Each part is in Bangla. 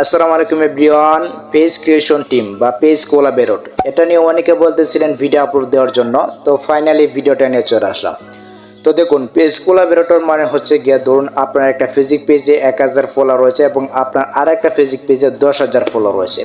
আসসালামু আলাইকুম এভরিওয়ান। পেজ ক্রিয়েশন টিম বা পেজ কোলাবোরেটর এটা নিয়ে অনেকে বলতেছিলেন ভিডিও আপলোড দেওয়ার জন্য। তো ফাইনালি ভিডিওটা নিয়ে চলে আসলাম। তো দেখুন, পেজ কোলাবোরেটর মানে হচ্ছে গিয়ে ধরুন আপনার একটা ফেসবুক পেজে 1000 ফলোয়ার রয়েছে এবং আপনার আর একটা ফেসবুক পেজে 10,000 ফলোয়ার রয়েছে।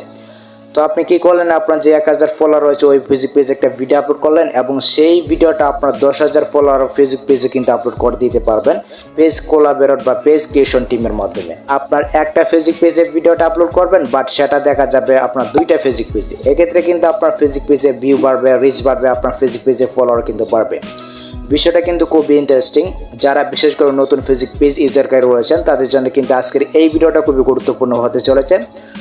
তো আপনি কি করলেন, আপনার যে 1000 ফলোয়ার রয়েছে ওই ফেসবুক পেজে একটা ভিডিও আপলোড করলেন এবং সেই ভিডিওটা আপনার 10,000 ফলোয়ার ফেসবুক পেজে কিন্তু আপলোড করে দিতে পারবেন পেজ কোলাবোরেটর বা পেজ ক্রিয়েশন টিমের মাধ্যমে। আপনার একটা ফেসবুক পেজে ভিডিওটা আপলোড করবেন, বাট সেটা দেখা যাবে আপনার দুইটা ফেসবুক পেজে। এক্ষেত্রে কিন্তু আপনার ফেসবুক পেজে ভিউ বাড়বে, রিচ বাড়বে, আপনার ফেসবুক পেজে ফলোয়ার কিন্তু বাড়বে। বিষয়টা কিন্তু খুবই ইন্টারেস্টিং। যারা বিশেষ করে নতুন ফেসবুক পেজ ইউজারকারী রয়েছেন তাদের জন্য কিন্তু আজকের এই ভিডিওটা খুবই গুরুত্বপূর্ণ হতে চলেছে।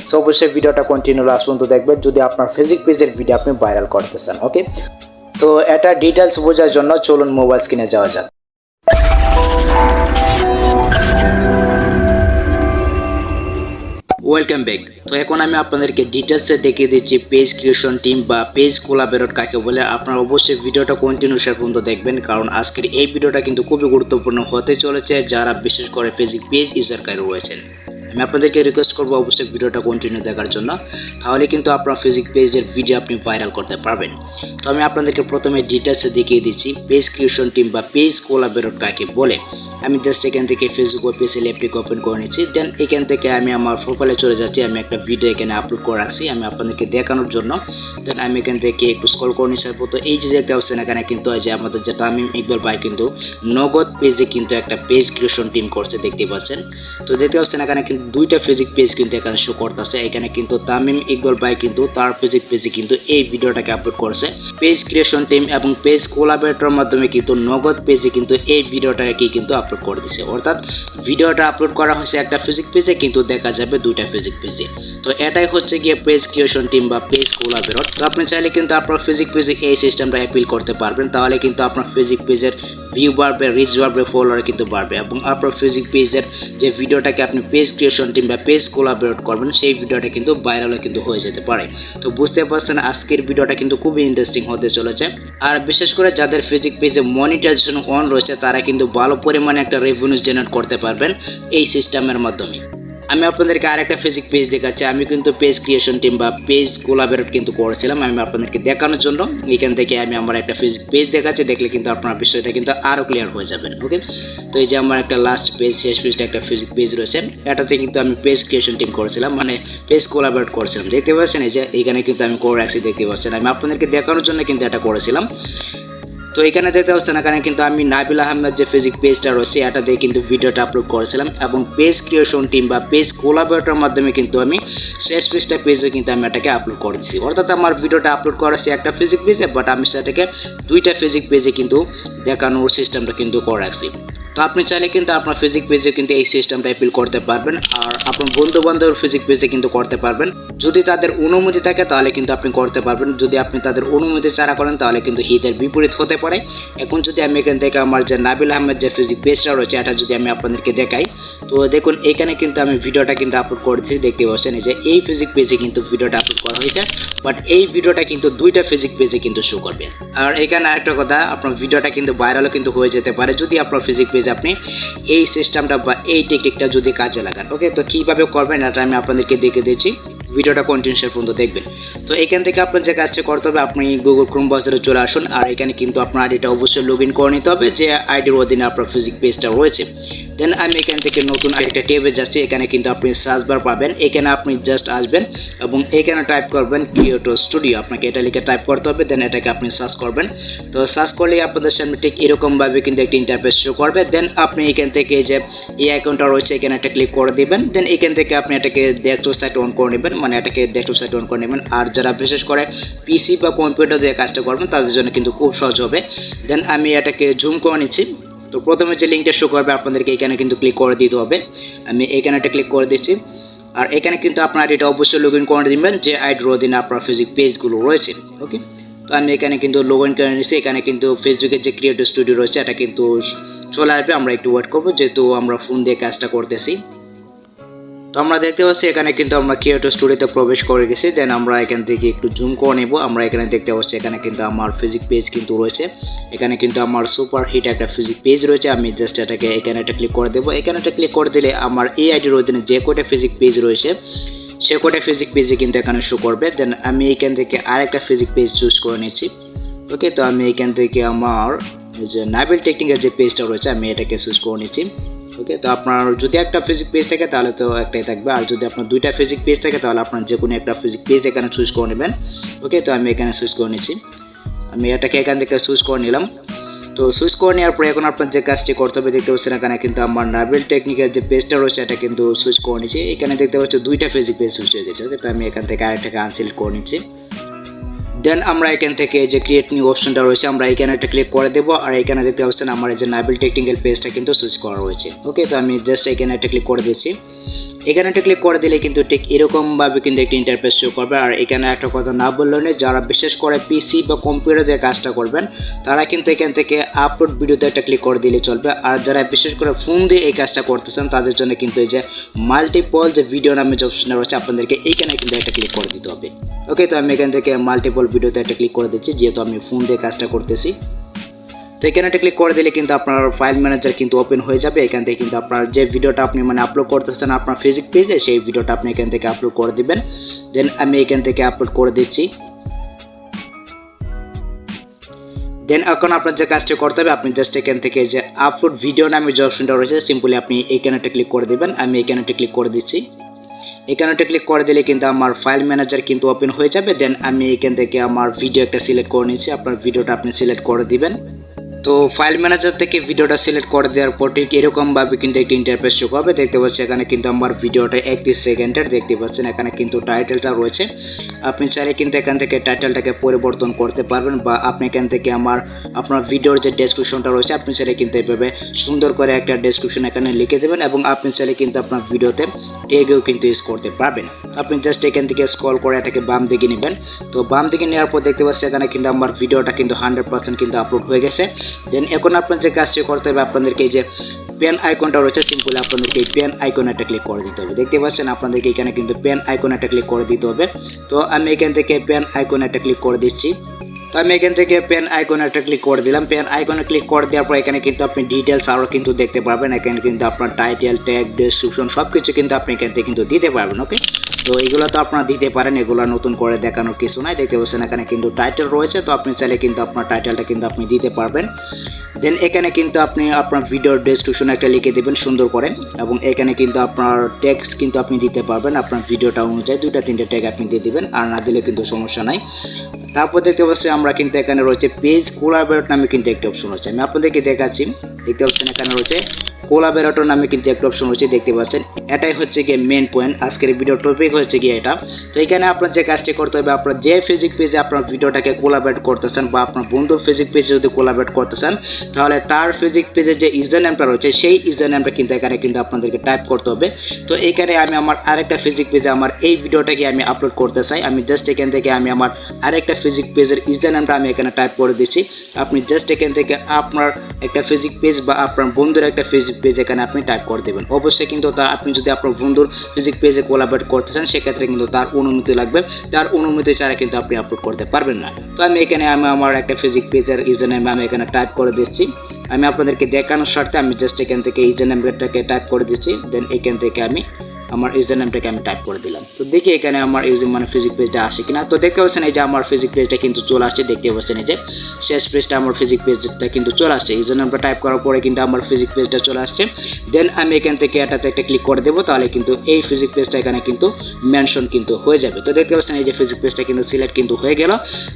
সো অবশ্যই ভিডিওটা কন্টিনিউ লাস্ট পর্যন্ত দেখবেন যদি আপনার ফেসবুক পেজের ভিডিও আপনি ভাইরাল করতে চান। ওকে, তো এটা ডিটেলস বোঝার জন্য চলুন মোবাইল স্ক্রিনে যাওয়া যাক। Welcome back. তো এখন আমি আপনাদেরকে ডিটেলসে দেখিয়ে দিচ্ছি পেজ ক্রিয়েশন টিম বা পেজ কোলাবোরেটর কাকে বলে। আপনারা অবশ্যই ভিডিওটা কন্টিনিউ শেষ পর্যন্ত দেখবেন, কারণ আজকের এই ভিডিওটা কিন্তু খুবই গুরুত্বপূর্ণ হতে চলেছে যারা বিশেষ করে ফেসবুক পেজ ইউজারকারী রয়েছেন। আমি আপনাদেরকে রিকোয়েস্ট করবো অবশ্যই ভিডিওটা কন্টিনিউ দেখার জন্য, তাহলে কিন্তু আপনার ফেসবুক পেজের ভিডিও আপনি ভাইরাল করতে পারবেন। তো আমি আপনাদেরকে প্রথমে ডিটেলসে দেখিয়ে দিচ্ছি পেজ ক্রিয়েশন টিম বা পেজ কোলাবোরেটর কাকে বলে। আমি জাস্ট এখান থেকে ফেসবুক অফিসিয়াল অ্যাপটিকে ওপেন করে নিচ্ছি। দেন এখান থেকে আমি আমার প্রোফাইলে চলে যাচ্ছি। আমি একটা ভিডিও এখানে আপলোড করে রাখছি আমি আপনাদেরকে দেখানোর জন্য। দেন আমি এখান থেকে একটু স্ক্রল করে নিচ্ছি। তো এই যে দেখতে পাচ্ছেন এখানে কিন্তু যে আমাদের যে তামিম ইকবাল ভাই কিন্তু নগদ পেজে কিন্তু একটা পেজ ক্রিয়েশন টিম করছে, দেখতে পাচ্ছেন। তো দেখতে পাচ্ছেন এখানে কিন্তু দুইটা ফেসবুক পেজ কিন্তু এখানে শো করতেছে। এখানে কিন্তু তামিম ইকবাল ভাই কিন্তু তার ফেসবুক পেজে কিন্তু এই ভিডিওটাকে আপলোড করছে। পেজ ক্রিয়েশন টিম এবং পেজ কোলাবোরেটরের মাধ্যমে কিন্তু নগদ পেজে কিন্তু এই ভিডিওটাকে কিন্তু আপলোড করে দিছে। অর্থাৎ ভিডিওটা আপলোড করা হয়েছে একটা ফেসবুক পেজে, কিন্তু দেখা যাবে দুইটা ফেসবুক পেজে। তো এটাই হচ্ছে গিয়ে পেজ ক্রিয়েশন টিম বা পেজ কোলাবোরেটর। তো আপনি চাইলে কিন্তু আপনার ফেসবুক পেজে এই সিস্টেমটা অ্যাপিল করতে পারবেন, তাহলে কিন্তু আপনার ফেসবুক পেজের ভিউ বাড়বে, রিচ বাড়বে, ফলোয়ার কিন্তু বাড়বে এবং আপনার ফেসবুক পেজের যে ভিডিওটাকে আপনি পেজ ক্রিয়েশন টিম বা পেজ কোলাবোরেট করবেন সেই ভিডিওটা কিন্তু ভাইরালও কিন্তু হয়ে যেতে পারে। তো বুঝতে পারছেন আজকের ভিডিওটা কিন্তু খুবই ইন্টারেস্টিং হতে চলেছে। আর বিশেষ করে যাদের ফেসবুক পেজে মনিটাইজেশন অন রয়েছে তারা কিন্তু ভালো পরিমাণে একটা রেভিনিউ জেনারেট করতে পারবেন এই সিস্টেমের মাধ্যমে। আমি আপনাদেরকে আরেকটা ফেসবুক পেজ দেখাচ্ছি। আমি কিন্তু পেজ ক্রিয়েশন টিম বা পেজ কোলাবোরেট কিন্তু করেছিলাম আমি আপনাদেরকে দেখানোর জন্য। এখান থেকে আমি আমার একটা ফেসবুক পেজ দেখাচ্ছি, দেখলে কিন্তু আপনার বিষয়টা কিন্তু আরও ক্লিয়ার হয়ে যাবেন। ওকে, তো এই যে আমার একটা লাস্ট পেজ, শেষ পেজটা একটা ফেসবুক পেজ রয়েছে, এটাতে কিন্তু আমি পেজ ক্রিয়েশন টিম করেছিলাম, মানে পেজ কোলাবোরেট করেছিলাম। দেখতে পাচ্ছেন এই যে এখানে কিন্তু আমি করে রাখছি, দেখতে পাচ্ছেন আমি আপনাদেরকে দেখানোর জন্য কিন্তু এটা করেছিলাম। তো এখানে দেখতে পাচ্ছেন এখানে কিন্তু আমি নাবিল আহমেদ যে ফেসবুক পেজটা রয়েছে এটাতে কিন্তু ভিডিওটা আপলোড করেছিলাম এবং পেজ ক্রিয়েশন টিম বা পেজ কোলাবোরেটরের মাধ্যমে কিন্তু আমি শেষ পেজে কিন্তু আমি এটাকে আপলোড করেছি। অর্থাৎ আমার ভিডিওটা আপলোড করেছি একটা ফেসবুক পেজে, বাট আমি সেটাকে দুইটা ফেসবুক পেজে কিন্তু দেখানোর সিস্টেমটা কিন্তু করে রাখছি। তো আপনি চাইলে কিন্তু আপনার ফেসবুক পেজে কিন্তু এই সিস্টেমটা অ্যাপিল করতে পারবেন, আর আপনার বন্ধু বান্ধবের ফেসবুক পেজে কিন্তু করতে পারবেন। যদি তাদের অনুমতি থাকে তাহলে কিন্তু আপনি করতে পারবেন, যদি আপনি তাদের অনুমতি ছাড়া করেন তাহলে কিন্তু হিতের বিপরীত হতে পারে। এখন যদি আমি এখান থেকে আমার যে নাবিল আহমেদ যে ফেসবুক পেজটা রয়েছে এটা যদি আমি আপনাদেরকে দেখাই, তো দেখুন এখানে কিন্তু আমি ভিডিওটা কিন্তু আপলোড করেছি, দেখতে পাচ্ছেন যে এই ফেসবুক পেজে কিন্তু ভিডিওটা আপলোড করা হয়েছে, বাট এই ভিডিওটা কিন্তু দুইটা ফেসবুক পেজে কিন্তু শো করবে। আর এখানে আরেকটা কথা, আপনার ভিডিওটা কিন্তু ভাইরালও কিন্তু হয়ে যেতে পারে যদি আপনার ফেসবুক পেজে আপনি এই সিস্টেমটা বা এই টেকনিকটা যদি কাজে লাগান। ওকে, তো কিভাবে করবেন এটা আমি আপনাদেরকে দেখে দিচ্ছি, ভিডিওটা কন্টিনিউ পর্যন্ত দেখবেন। তো এখান থেকে আপনার যে কাজটা করতে হবে, আপনি গুগল ক্রোম ব্রাউজারে চলে আসুন, আর এখানে কিন্তু আপনার আইডিটা অবশ্যই লগ ইন করে নিতে হবে যে আইডির অধীনে আপনার ফেসবুক পেজটা রয়েছে। দেন আমি এখান থেকে নতুন আরেকটা ট্যাবে যাচ্ছি, এখানে কিন্তু আপনি সার্চ বার পাবেন, এখানে আপনি জাস্ট আসবেন এবং এখানে টাইপ করবেন ক্রিয়েটর স্টুডিও, আপনাকে এটা লিখে টাইপ করতে হবে। দেন এটাকে আপনি সার্চ করবেন। তো সার্চ করলেই আপনাদের সামনে ঠিক এরকমভাবে কিন্তু একটা ইন্টারফেস শো করবে। দেন আপনি এখান থেকে যে এই আইকনটা রয়েছে এখানে একটা ক্লিক করে দিবেন। দেন এখান থেকে আপনি এটাকে ডেস্কটপ সাইট অন করে নেবেন, মানে এটাকে ডেস্কটপ সাইট অন করে নেবেন। আর যারা বিশেষ করে পিসি বা কম্পিউটার দিয়ে কাজটা করবেন তাদের জন্য কিন্তু খুব সহজ হবে। দেন আমি এটাকে জুম করে নিচ্ছি। তো প্রথমে যে লিঙ্কটা শো করবে আপনাদেরকে এখানে কিন্তু ক্লিক করে দিতে হবে। আমি এখানে একটা ক্লিক করে দিচ্ছি, আর এখানে কিন্তু আপনার এটা অবশ্যই লগ ইন করে দিবেন যে আইডির অধীনে আপনার ফেসবুক পেজগুলো রয়েছে। ওকে, তো আমি এখানে কিন্তু লগ ইন করে নিচ্ছি। এখানে কিন্তু ফেসবুকের যে ক্রিয়েটর স্টুডিও রয়েছে এটা কিন্তু চলে আসবে, আমরা একটু ওয়েট করবো যেহেতু আমরা ফোন দিয়ে কাজটা করতেছি। তো তো আমরা দেখতে পাচ্ছি এখানে কিন্তু আমরা ক্রিয়েটর স্টুডিওতে প্রবেশ করে গেছি। দেন আমরা এখান থেকে একটু জুম করে নেব। আমরা এখানে দেখতে পাচ্ছি এখানে কিন্তু আমার ফিজিক পেজ কিন্তু রয়েছে। এখানে কিন্তু আমার সুপার হিট একটা ফিজিক পেজ রয়েছে। আমি জাস্ট এটাকে এখানে একটা ক্লিক করে দেবো। এখানে একটা ক্লিক করে দিলে আমার এই আইডির অধীনে যে কটা ফিজিক পেজ রয়েছে সে কটা ফিজিক পেজে কিন্তু এখানে শো করবে। দেন আমি এখান থেকে আরেকটা ফিজিক পেজ চুজ করে নিচ্ছি। ওকে, তো আমি এখান থেকে আমার যে নাবিল টেকনিকের যে পেজটা রয়েছে আমি এটাকে চুজ করে নিচ্ছি। ওকে, তো আপনার যদি একটা ফিজিক পেজ থাকে তাহলে তো একটাই থাকবে, আর যদি আপনার দুইটা ফিজিক পেজ থাকে তাহলে আপনার যে কোনো একটা ফিজিক পেজ এখানে চুজ করে নেবেন। ওকে, তো আমি এখানে চুজ করে নিচ্ছি। আমি এটাকে এখান থেকে চুজ করে নিলাম। তো সুইচ করে নেওয়ার পরে এখন আপনার যে কাজটি করতে হবে দেখতে পাচ্ছেন এখানে কিন্তু আমার নাবিল টেকনিকের যে পেজটা রয়েছে এটা কিন্তু সুইচ করে নিচ্ছি। এখানে দেখতে পাচ্ছি দুইটা ফিজিক পেজ সুইচ হয়ে গেছে। ওকে, তো আমি এখান থেকে আরেকটাকে আনসিলেক্ট করে নিচ্ছি। দেন আমরা এখান থেকে যে ক্রিয়েট নিউ অপশনটা রয়েছে আমরা এখানে একটা ক্লিক করে দেবো। আর এখানে দেখতে পাচ্ছেন আমার এই যে নাবিল টেকনিক্যাল পেজটা কিন্তু সুইচ করা রয়েছে। ওকে, তো আমি জাস্ট এখানে একটা ক্লিক করে দিচ্ছি। এখানে একটা ক্লিক করে দিলে কিন্তু ঠিক এরকমভাবে কিন্তু একটি ইন্টারফেস শো করবে। আর এখানে একটা কথা না বললেও নেই, যারা বিশেষ করে পিসি বা কম্পিউটার দিয়ে কাজটা করবেন তারা কিন্তু এখান থেকে আপলোড ভিডিওতে একটা ক্লিক করে দিলে চলবে। আর যারা বিশেষ করে ফোন দিয়ে এই কাজটা করতেছেন তাদের জন্য কিন্তু এই যে মাল্টিপল যে ভিডিও নামে যে অপশনটা রয়েছে আপনাদেরকে এইখানে কিন্তু একটা ক্লিক করে দিতে হবে। ওকে, তো আমি এখান থেকে মাল্টিপল ভিডিওতে একটা ক্লিক করে দিচ্ছি যেহেতু আমি ফোন দিয়ে কাজটা করতেছি। তো এখানে একটা ক্লিক করে দিলে কিন্তু আপনার ফাইল ম্যানেজার কিন্তু ওপেন হয়ে যাবে। এখান থেকে কিন্তু আপনার যে ভিডিওটা আপনি আপলোড করতেছেন আপনার ফিজিক পেজে সেই ভিডিওটা আপনি এখান থেকে আপলোড করে দিবেন। দেন আমি এখান থেকে আপলোড করে দিচ্ছি। দেন এখন আপনার যে কাজটা করতে হবে আপনি জাস্ট এখান থেকে যে আপলোড ভিডিও নামে যে অপশনটা রয়েছে সিম্পলি আপনি এখানে একটা ক্লিক করে দিবেন। আমি এখানে একটা ক্লিক করে দিচ্ছি। এখানে একটা ক্লিক করে দিলে কিন্তু আমার ফাইল ম্যানেজার কিন্তু ওপেন হয়ে যাবে। দেন আমি এখান থেকে আমার ভিডিও একটা সিলেক্ট করে নিচ্ছি। আপনার ভিডিওটা আপনি সিলেক্ট করে দিবেন। তো ফাইল ম্যানেজার থেকে ভিডিওটা সিলেক্ট করে দেওয়ার পর ঠিক এরকমভাবে কিন্তু একটি ইন্টারফেস শো করবে। দেখতে পাচ্ছেন এখানে কিন্তু আমার ভিডিওটা 31 সেকেন্ডের। দেখতে পাচ্ছেন এখানে কিন্তু টাইটেলটা রয়েছে। আপনি চাইলে কিন্তু এখান থেকে টাইটেলটাকে পরিবর্তন করতে পারবেন বা আপনি এখান থেকে আপনার ভিডিওর যে ডেসক্রিপশনটা রয়েছে আপনি চাইলে কিন্তু এইভাবে সুন্দর করে একটা ডেসক্রিপশন এখানে লিখে দেবেন এবং আপনি চাইলে কিন্তু আপনার ভিডিওতে ট্যাগও কিন্তু ইউজ করতে পারবেন। আপনি জাস্ট এখান থেকে স্ক্রল করে এটাকে বাম দিকে নেবেন। তো বাম দিকে নেওয়ার পর দেখতে পাচ্ছেন এখানে কিন্তু আমার ভিডিওটা কিন্তু 100% কিন্তু আপলোড হয়ে গেছে। দেন এখন আপনার যে কাজটি করতে হবে আপনাদেরকে এই যে পেন আইকনটা রয়েছে সিম্পলি আপনাদেরকে এই পেন আইকনে একটা ক্লিক করে দিতে হবে। দেখতে পাচ্ছেন আপনাদেরকে এখানে কিন্তু পেন আইকনে একটা ক্লিক করে দিতে হবে। তো আমি এখান থেকে পেন আইকনে একটা ক্লিক করে দিচ্ছি। তো আমি এখান থেকে পেন আইকনে একটা ক্লিক করে দিলাম। পেন আইকনে ক্লিক করে দেওয়ার পর এখানে কিন্তু আপনি ডিটেলস আরও কিন্তু দেখতে পারবেন। এখানে কিন্তু আপনার টাইটেল ট্যাগ ডেসক্রিপশন সব কিছু কিন্তু আপনি এখান থেকে কিন্তু দিতে পারবেন। ওকে, তো এগুলো তো আপনারা দিতে পারেন, এগুলো নতুন করে দেখানোর কিছু নাই। দেখতে পাচ্ছেন এখানে কিন্তু টাইটেল রয়েছে, তো আপনি চাইলে কিন্তু আপনার টাইটেলটা কিন্তু আপনি দিতে পারবেন। দেন এখানে কিন্তু আপনি আপনার ভিডিওর ডেসক্রিপশন একটা লিখে দেবেন সুন্দর করে এবং এখানে কিন্তু আপনার ট্যাগস কিন্তু আপনি দিতে পারবেন। আপনার ভিডিওটা অনুযায়ী 2-3টা ট্যাগ আপনি দিয়ে দিবেন, আর না দিলে কিন্তু সমস্যা নাই। তারপর দেখতে পাচ্ছি আমরা কিন্তু এখানে রয়েছে পেজ কোলাবরেটর নামে কিন্তু একটা অপশন রয়েছে। আমি আপনাদেরকে দেখাচ্ছি। দেখতে পাচ্ছেন এখানে রয়েছে কোলাবরেটর নামে কিন্তু একটা অপশন রয়েছে। দেখতে পাচ্ছেন এটাই হচ্ছে গিয়ে মেন পয়েন্ট। আজকের ভিডিও টপিক হচ্ছে গিয়ে এটা। তো এখানে আপনার যে কাজটি করতে হবে আপনার যে ফেসবুক পেজে আপনার ভিডিওটাকে কোলাবরেট করতেছেন বা আপনার বন্ধুর ফেসবুক পেজে যদি কোলাবরেট করতেছেন তাহলে তার ফেসবুক পেজের যে ইউজার নেমটা রয়েছে সেই ইউজার নেমটা কিন্তু এখানে কিন্তু আপনাদেরকে টাইপ করতে হবে। তো এখানে আমি আমার আরেকটা ফেসবুক পেজে আমার এই ভিডিওটাকে আমি আপলোড করতে চাই। আমি জাস্ট এখান থেকে আমি আমার আরেকটা ফেসবুক পেজের ইউজার নেমটা আমি এখানে টাইপ করে দিচ্ছি। আপনি জাস্ট এখান থেকে আপনার একটা ফেসবুক পেজ বা আপনার বন্ধুর একটা ফেসবুক পেজ এখানে আপনি টাইপ করে দেবেন। অবশ্যই কিন্তু আপনি যদি আপনার বন্ধুর ফেসবুক পেজে কোলাবরেট করতে চান সেক্ষেত্রে কিন্তু তার অনুমতি লাগবে। তার অনুমতি ছাড়া কিন্তু আপনি আপলোড করতে পারবেন না। তো আমি এখানে আমার একটা ফেসবুক পেজের ইউজার নেম আমি এখানে টাইপ করে দিচ্ছি। আমি আপনাদেরকে দেখানোর স্বার্থে আমি জাস্ট এখান থেকে ইউজার নেমটাকে টাইপ করে দিচ্ছি। দেন এখান থেকে আমি আমার ইউজার নেমটাকে আমি টাইপ করে দিলাম। তো দেখি এখানে আমার ফেসবুক পেজটা আসে কিনা। তো দেখতে পাচ্ছেন এই যে আমার ফেসবুক পেজটা কিন্তু চলে আসছে। দেখতে পাচ্ছেন এই যে শেষ পেজটা আমার ফেসবুক পেজটা কিন্তু চলে আসছে। ইউজার নেমটা টাইপ করার পরে কিন্তু আমার ফেসবুক পেজটা চলে আসছে। দেন আমি এখান থেকে এটাতে একটা ক্লিক করে দেবো, তাহলে কিন্তু এই ফেসবুক পেজটা এখানে কিন্তু মেনশন কিন্তু হয়ে যাবে। তো দেখতে পাচ্ছেন এই যে ফেসবুক পেজটা কিন্তু সিলেক্ট কিন্তু হয়ে গেল।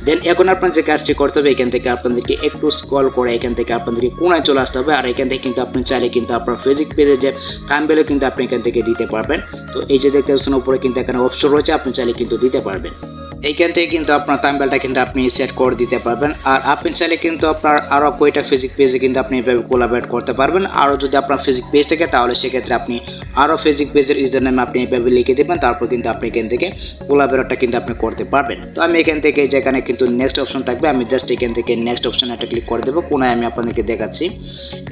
দেন এখন আপনার যে কাজটি করতে হবে এখান থেকে আপনাদেরকে একটু স্ক্রল করে এখান থেকে আপনাদেরকে কোনায় চলে আসতে হবে। আর এখান থেকে কিন্তু আপনি চাইলে কিন্তু আপনার ফেসবুক পেজের যে থাম্বনেলও কিন্তু আপনি এখান থেকে দিতে পারবেন। তো এই যে দেখতে পাচ্ছেন উপরে কিন্তু এখানে অপশন রয়েছে, আপনি চাইলে কিন্তু দিতে পারবেন। এইখান থেকে কিন্তু আপনার থাম্বনেলটা কিন্তু আপনি সেট করে দিতে পারবেন। আর আপনি চাইলে কিন্তু আপনার আরও কয়টা ফেসবুক পেজে কিন্তু আপনি এভাবে কোলাবরেট করতে পারবেন। আরও যদি আপনার ফেসবুক পেজ থাকে তাহলে সেক্ষেত্রে আপনি আরও ফেসবুক পেজের ইউজার নেম আপনি এভাবে লিখে দেবেন, তারপর কিন্তু আপনি এখান থেকে কোলাবরেটরটা কিন্তু আপনি করতে পারবেন। তো আমি এখান থেকে যেখানে কিন্তু নেক্সট অপশন থাকবে আমি জাস্ট এখান থেকে নেক্সট অপশনে একটা ক্লিক করে দেবো। কোনায় আমি আপনাদেরকে দেখাচ্ছি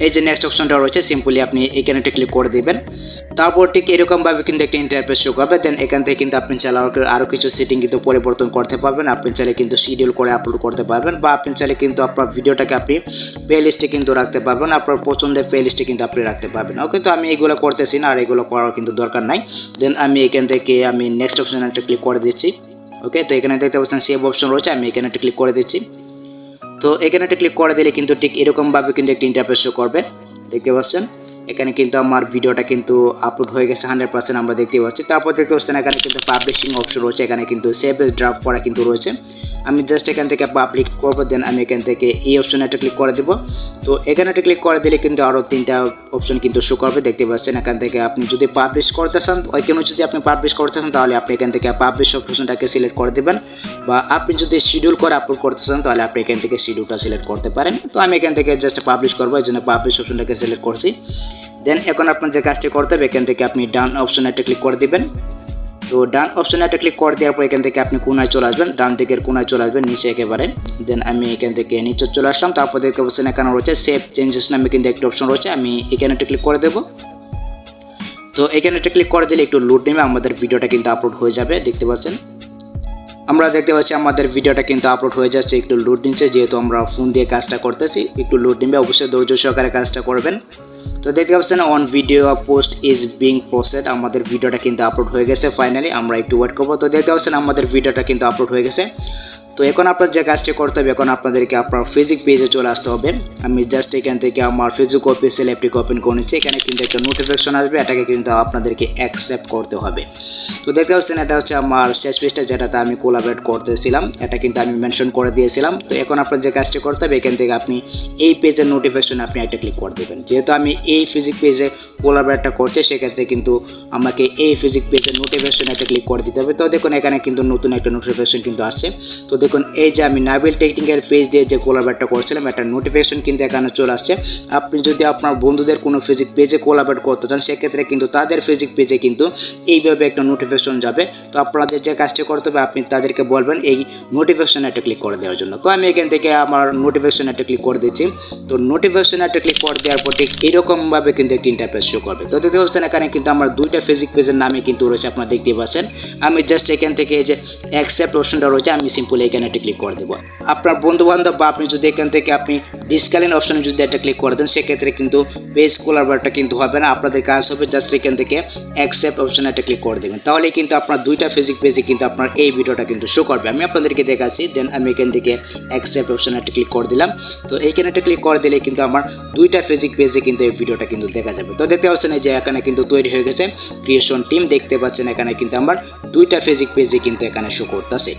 এই যে নেক্সট অপশনটা রয়েছে, সিম্পলি আপনি এখানে একটা ক্লিক করে দেবেন। তারপর ঠিক এরকমভাবে কিন্তু একটা ইন্টারফেস শো করবে। দেন এখান থেকে কিন্তু আপনি চাইলে আরও কিছু সেটিং কিন্তু পরিবর্তন করতে পারবেন। আপনি চাইলে কিন্তু শিডিউল করে আপলোড করতে পারবেন, বা আপনি চাইলে কিন্তু আপনার ভিডিওটাকে আপনি প্লে লিস্টে কিন্তু রাখতে পারবেন, আপনার পছন্দের প্লে লিস্টে কিন্তু আপনি রাখতে পারবেন। ওকে, তো আমি এগুলো করতেছি না, আর এগুলো করার কিন্তু দরকার নাই। দেন আমি এখান থেকে আমি নেক্সট অপশানে একটা ক্লিক করে দিচ্ছি। ওকে, তো এখানে দেখতে পাচ্ছেন সেভ অপশন রয়েছে, আমি এখানে একটা ক্লিক করে দিচ্ছি। তো এখানে একটা ক্লিক করে দিলে কিন্তু ঠিক এরকমভাবে কিন্তু একটা ইন্টারফেস শো করবে, দেখতে পাচ্ছেন। এখানে কিন্তু আমার ভিডিওটা কিন্তু আপলোড হয়ে গেছে 100% আমরা দেখতে পাচ্ছি। তারপর দেখতে পাচ্ছেন এখানে কিন্তু পাবলিশিং অপশন রয়েছে, এখানে কিন্তু সেভ এজ ড্রাফট করা কিন্তু রয়েছে। আমি জাস্ট এখান থেকে পাবলিক করবো, দেন আমি এখান থেকে এই অপশনে একটা ক্লিক করে দেবো। তো এখানে একটা ক্লিক করে দিলে কিন্তু আরও 3টা অপশন কিন্তু শো করবে, দেখতে পাচ্ছেন। এখান থেকে আপনি যদি পাবলিশ করতে চান, ওইখানে যদি আপনি পাবলিশ করতে চান তাহলে আপনি এখান থেকে পাবলিশ অপশনটাকে সিলেক্ট করে দেবেন, বা আপনি যদি শিডিউল করে আপলোড করতে চান তাহলে আপনি এখান থেকে শিডিউলটা সিলেক্ট করতে পারেন। তো আমি এখান থেকে জাস্ট পাবলিশ করবো, এই জন্য পাবলিশ অপশনটাকে সিলেক্ট করছি। দেন এখন আপনার যে কাজটি করতে হবে, এখান থেকে আপনি ডান অপশনে একটা ক্লিক করে দিবেন। তো ডান অপশনে একটা ক্লিক করে দেওয়ার পর এখান থেকে আপনি কোনায় চলে আসবেন, ডান দিকের কোনায় চলে আসবেন, নিচে একেবারে। দেন আমি এখান থেকে নিচে চলে আসলাম। তারপর দেখতে পাচ্ছেন এখানে রয়েছে সেভ চেঞ্জেস নামে কিন্তু একটা অপশন রয়েছে, আমি এখানে একটা ক্লিক করে দেবো। তো এখানে একটা ক্লিক করে দিলে একটু লোড নেবে, আমাদের ভিডিওটা কিন্তু আপলোড হয়ে যাবে, দেখতে পাচ্ছেন। আমরা দেখতে পাচ্ছি আমাদের ভিডিওটা কিন্তু আপলোড হয়ে যাচ্ছে, একটু লোড নিচ্ছে, যেহেতু আমরা ফোন দিয়ে কাজটা করতেছি, একটু লোড নেবে, অবশ্যই ধৈর্য সহকারে কাজটা করবেন। তো দেখতে পাচ্ছেন on video post is being processed, আমাদের ভিডিওটা কিন্তু আপলোড হয়ে গেছে ফাইনালি। আমরা একটু ওয়েট করবো। তো দেখতে পাচ্ছেন আমাদের ভিডিওটা কিন্তু আপলোড হয়ে গেছে। তো এখন আপনার যে কাজটি করতে হবে, এখন আপনাদেরকে আপনার ফেসবুক পেজে চলে আসতে হবে। আমি জাস্ট এখান থেকে আমার ফেসবুক অফিসিয়াল অ্যাপটিকে ওপেন করে নিচ্ছি। এখানে কিন্তু একটা নোটিফিকেশন আসবে, এটাকে কিন্তু আপনাদেরকে অ্যাকসেপ্ট করতে হবে। তো দেখতে পাচ্ছেন এটা হচ্ছে আমার শেষ পেজটা, যেটাতে আমি কোলাবরেট করতেছিলাম, এটা কিন্তু আমি মেনশন করে দিয়েছিলাম। তো এখন আপনার যে কাজটি করতে হবে, এখান থেকে আপনি এই পেজের নোটিফিকেশন আপনি একটা ক্লিক করে দেবেন। যেহেতু আমি এই ফেসবুক পেজে কোলাবরেটটা করছি, সেক্ষেত্রে কিন্তু আমাকে এই ফেসবুক পেজের নোটিফিকেশন একটা ক্লিক করে দিতে হবে। তো দেখুন এখানে কিন্তু নতুন একটা নোটিফিকেশন কিন্তু আসছে। তো দেখুন এই যে আমি নাবিল টেকনিক্যাল পেজ দিয়ে যে কোলাবরেটটা করছিলাম, একটা নোটিফিকেশন কিন্তু এখানে চলে আসছে। আপনি যদি আপনার বন্ধুদের কোনো ফেসবুক পেজে কোলাবরেট করতে চান, সেক্ষেত্রে কিন্তু তাদের ফেসবুক পেজে কিন্তু এইভাবে একটা নোটিফিকেশন যাবে। তো আপনাদের যে কাজটি করতে হবে, আপনি তাদেরকে বলবেন এই নোটিফিকেশন একটা ক্লিক করে দেওয়ার জন্য। তো আমি এখান থেকে আমার নোটিফিকেশন একটা ক্লিক করে দিচ্ছি। তো নোটিফিকেশন একটা ক্লিক করে দেওয়ার পর ঠিক এরকমভাবে কিন্তু একটি ইন্টারফেস শো করবে। তো দেখতে পাচ্ছেন এখানে কিন্তু আমার 2টা ফেসবুক পেজের নামে কিন্তু রয়েছে, আপনারা দেখতে পাচ্ছেন। আমি জাস্ট এখান থেকে এই যে অ্যাকসেপ্ট অপশনটা রয়েছে, আমি সিম্পলি এখানে একটা ক্লিক করে দেবো। আপনার বন্ধু বান্ধব বা আপনি যদি এখান থেকে আপনি ডিসকালিন অপশনে যদি একটা ক্লিক করে দেন, সেক্ষেত্রে কিন্তু পেজ কোলাবরেটটা কিন্তু হবে না। আপনাদের কাজ হবে জাস্ট এখান থেকে অ্যাকসেপ্ট অপশনে একটা ক্লিক করে দেবেন, তাহলে কিন্তু আপনার 2টা ফেসবুক পেজে কিন্তু আপনার এই ভিডিওটা কিন্তু শো করবে। আমি আপনাদেরকে দেখাচ্ছি। দেন আমি এখান থেকে অ্যাকসেপ্ট অপশনে একটা ক্লিক করে দিলাম। তো এইখানে একটা ক্লিক করে দিলে কিন্তু আমার 2টা ফেসবুক পেজে কিন্তু এই ভিডিওটা কিন্তু দেখা যাবে। তো দেখতে পাচ্ছেন এই যে এখানে কিন্তু তৈরি হয়ে গেছে ক্রিয়েশন টিম, দেখতে পাচ্ছেন এখানে কিন্তু আমার 2টা ফেসবুক পেজে কিন্তু এখানে শো করতেছে।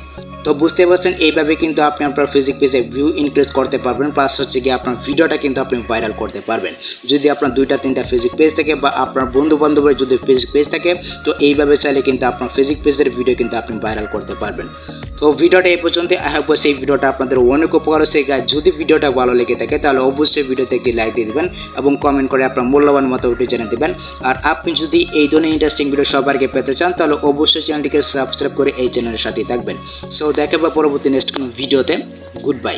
তো বুঝতে পারছেন এইভাবে কিন্তু আপনি আপনার ফেসবুক পেজে ভিউ ইনক্রিজ করতে পারবেন, প্লাস হচ্ছে কি আপনার ভিডিওটা কিন্তু আপনি ভাইরাল করতে পারবেন। যদি আপনার 2টা 3টা ফেসবুক পেজ থাকে বা আপনার বন্ধু বান্ধবের যদি ফেসবুক পেজ থাকে, তো এইভাবে চাইলে কিন্তু আপনার ফেসবুক পেজের ভিডিও কিন্তু আপনি ভাইরাল করতে পারবেন। তো ভিডিওটা এই পর্যন্ত। আই হোপ সেই ভিডিওটা আপনাদের অনেক উপকার হচ্ছে। যদি ভিডিওটা ভালো লেগে থাকে তাহলে অবশ্যই ভিডিওতে একটি লাইক দিয়ে দেবেন এবং কমেন্ট করে আপনার মূল্যবান মতামত জানিয়ে দেবেন। আর আপনি যদি এই ধরনের ইন্টারেস্টিং ভিডিও সবার আগে পেতে চান, তাহলে অবশ্যই চ্যানেলটিকে সাবস্ক্রাইব করে এই চ্যানেলের সাথেই থাকবেন। সো দেখা হবে পরবর্তী নেক্সট কোনো ভিডিওতে। Good bye.